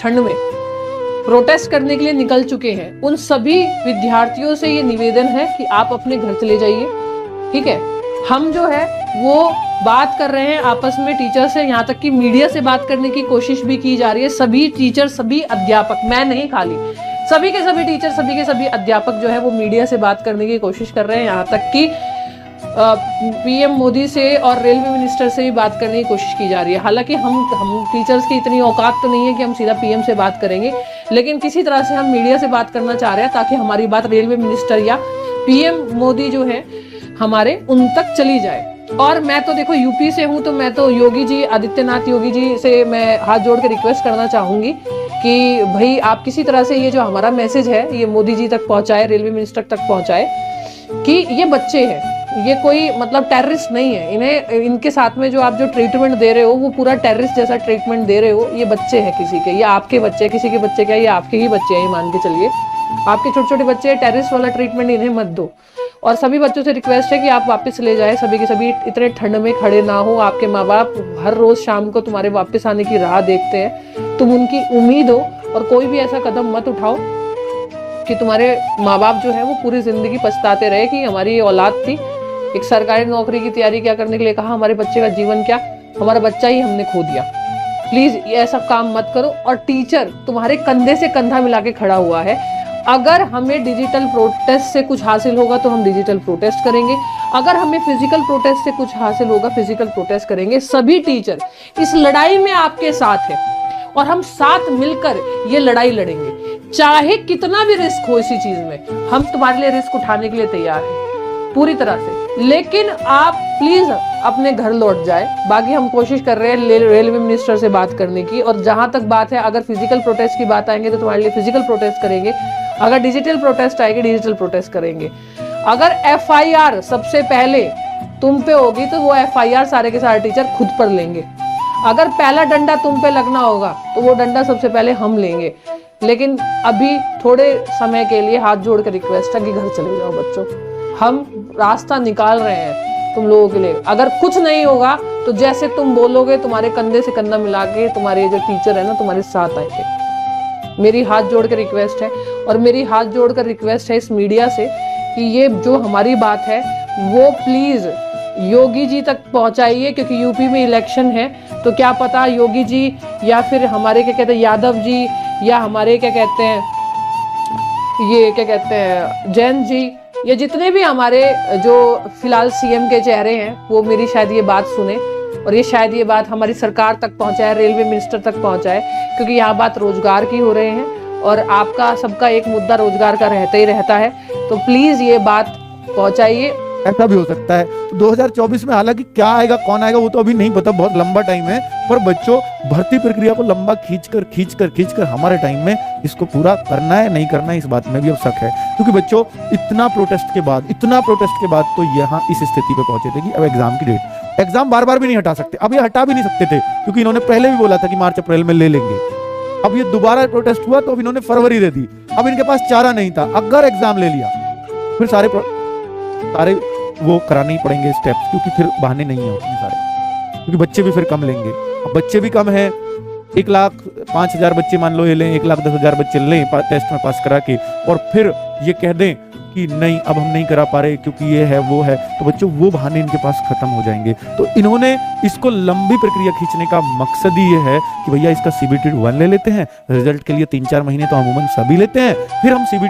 ठंड में प्रोटेस्ट करने के लिए निकल चुके हैं, उन सभी विद्यार्थियों से ये निवेदन है कि आप अपने घर चले जाइए। ठीक है, हम जो है वो बात कर रहे हैं आपस में टीचर से, यहाँ तक कि मीडिया से बात करने की कोशिश भी की जा रही है। सभी टीचर, सभी अध्यापक, मैं नहीं खाली, सभी के सभी टीचर, सभी के सभी अध्यापक जो है वो मीडिया से बात करने की कोशिश कर रहे हैं। यहाँ तक कि पीएम मोदी से और रेलवे मिनिस्टर से भी बात करने की कोशिश की जा रही है। हालांकि हम टीचर्स की इतनी औकात तो नहीं है कि हम सीधा पीएम से बात करेंगे, लेकिन किसी तरह से हम मीडिया से बात करना चाह रहे हैं ताकि हमारी बात रेलवे मिनिस्टर या पीएम मोदी जो है हमारे उन तक चली जाए। और मैं तो देखो यूपी से हूँ, तो मैं तो योगी जी, आदित्यनाथ योगी जी से मैं हाथ जोड़ के रिक्वेस्ट करना चाहूंगी कि भाई आप किसी तरह से ये जो हमारा मैसेज है ये मोदी जी तक पहुंचाए, रेलवे मिनिस्टर तक पहुंचाए कि ये बच्चे हैं, ये कोई मतलब टेररिस्ट नहीं है। इन्हें, इनके साथ में जो आप जो ट्रीटमेंट दे रहे हो वो पूरा टेररिस्ट जैसा ट्रीटमेंट दे रहे हो। ये बच्चे हैं किसी के, ये आपके बच्चे, किसी के बच्चे क्या, ये आपके ही बच्चे हैं, ये मान के चलिए। आपके छोटे छोटे बच्चे, टेररिस्ट वाला ट्रीटमेंट इन्हें मत दो। और सभी बच्चों से रिक्वेस्ट है कि आप वापस ले जाए, सभी के सभी इतने ठंड में खड़े ना हो। आपके माँ बाप हर रोज शाम को तुम्हारे वापस आने की राह देखते हैं, तुम उनकी उम्मीद हो, और कोई भी ऐसा कदम मत उठाओ कि तुम्हारे माँ बाप जो है वो पूरी जिंदगी पछताते रहे कि हमारी ये औलाद थी, एक सरकारी नौकरी की तैयारी क्या करने के लिए कहा, हमारे बच्चे का जीवन क्या, हमारा बच्चा ही हमने खो दिया। प्लीज ये ऐसा काम मत करो। और टीचर तुम्हारे कंधे से कंधा मिला के खड़ा हुआ है। अगर हमें डिजिटल प्रोटेस्ट से कुछ हासिल होगा तो हम डिजिटल प्रोटेस्ट करेंगे, अगर हमें फिजिकल प्रोटेस्ट से कुछ हासिल होगा फिजिकल प्रोटेस्ट करेंगे। सभी टीचर इस लड़ाई में आपके साथ है और हम साथ मिलकर ये लड़ाई लड़ेंगे, चाहे कितना भी रिस्क हो इसी चीज में। हम तुम्हारे लिए रिस्क उठाने के लिए तैयार हैं पूरी तरह से, लेकिन आप प्लीज अपने घर लौट जाए। बाकी हम कोशिश कर रहे हैं रेलवे मिनिस्टर से बात करने की, और जहां तक बात है अगर फिजिकल प्रोटेस्ट की बात आएंगे तो तुम्हारे लिए फिजिकल प्रोटेस्ट करेंगे, अगर डिजिटल प्रोटेस्ट आएगी डिजिटल प्रोटेस्ट करेंगे। अगर एफआईआर सबसे पहले तुम पे होगी तो वो एफआईआर सारे के सारे टीचर खुद पर लेंगे। अगर पहला डंडा तुम पे लगना होगा तो वो डंडा सबसे पहले हम लेंगे। लेकिन अभी थोड़े समय के लिए हाथ जोड़ कर रिक्वेस्ट है कि घर चले जाओ बच्चों, हम रास्ता निकाल रहे हैं तुम लोगों के लिए। अगर कुछ नहीं होगा तो जैसे तुम बोलोगे तुम्हारे कंधे से कंधा मिला के तुम्हारे जो टीचर है ना तुम्हारे साथ आएंगे। मेरी हाथ जोड़ कर रिक्वेस्ट है, और मेरी हाथ जोड़ कर रिक्वेस्ट है इस मीडिया से कि ये जो हमारी बात है वो प्लीज योगी जी तक पहुंचाइए, क्योंकि यूपी में इलेक्शन है। तो क्या पता योगी जी या फिर हमारे क्या कहते हैं यादव जी, या हमारे क्या कहते हैं ये क्या कहते हैं जैन जी, ये जितने भी हमारे जो फिलहाल सीएम के चेहरे हैं वो मेरी शायद ये बात सुने, और ये शायद ये बात हमारी सरकार तक पहुंचाए, रेलवे मिनिस्टर तक पहुंचाए, क्योंकि यहाँ बात रोजगार की हो रहे हैं और आपका सबका एक मुद्दा रोजगार का रहता ही रहता है। तो प्लीज ये बात पहुंचाइए। ऐसा भी हो सकता है 2024 में, हालांकि क्या आएगा कौन आएगा वो तो अभी नहीं पता, बहुत लंबा टाइम है। पर बच्चों, भर्ती प्रक्रिया को लंबा खींचकर हमारे टाइम में इसको पूरा करना है, नहीं करना है, इस बात में भी अब शक है। क्योंकि बच्चों इतना प्रोटेस्ट के बाद तो यहाँ इस स्थिति पे पहुंचे थे कि अब एग्जाम की डेट, एग्जाम बार बार भी नहीं हटा सकते। अब ये हटा भी नहीं सकते थे क्योंकि इन्होंने पहले भी बोला था कि मार्च अप्रैल में ले लेंगे। अब ये दोबारा प्रोटेस्ट हुआ तो अब इन्होंने फरवरी दे दी। अब इनके पास चारा नहीं था, अगर एग्जाम ले लिया फिर सारे वो कराने ही पड़ेंगे स्टेप्स, क्योंकि फिर बहाने नहीं है उतने सारे, क्योंकि बच्चे भी फिर कम लेंगे। अब बच्चे भी कम है, 1,05,000 बच्चे मान लो ये लें, 1,10,000 बच्चे लें टेस्ट में पास करा के, और फिर ये कह दें कि नहीं अब हम नहीं करा पा रहे क्योंकि ये है वो है, तो बच्चों वो बहाने इनके पास खत्म हो जाएंगे। तो इन्होंने इसको लंबी प्रक्रिया खींचने का मकसद ही ये है कि भैया इसका CBT 1 ले लेते हैं, रिजल्ट के लिए 3-4 महीने तो अमूमन सभी लेते हैं, फिर हम CBT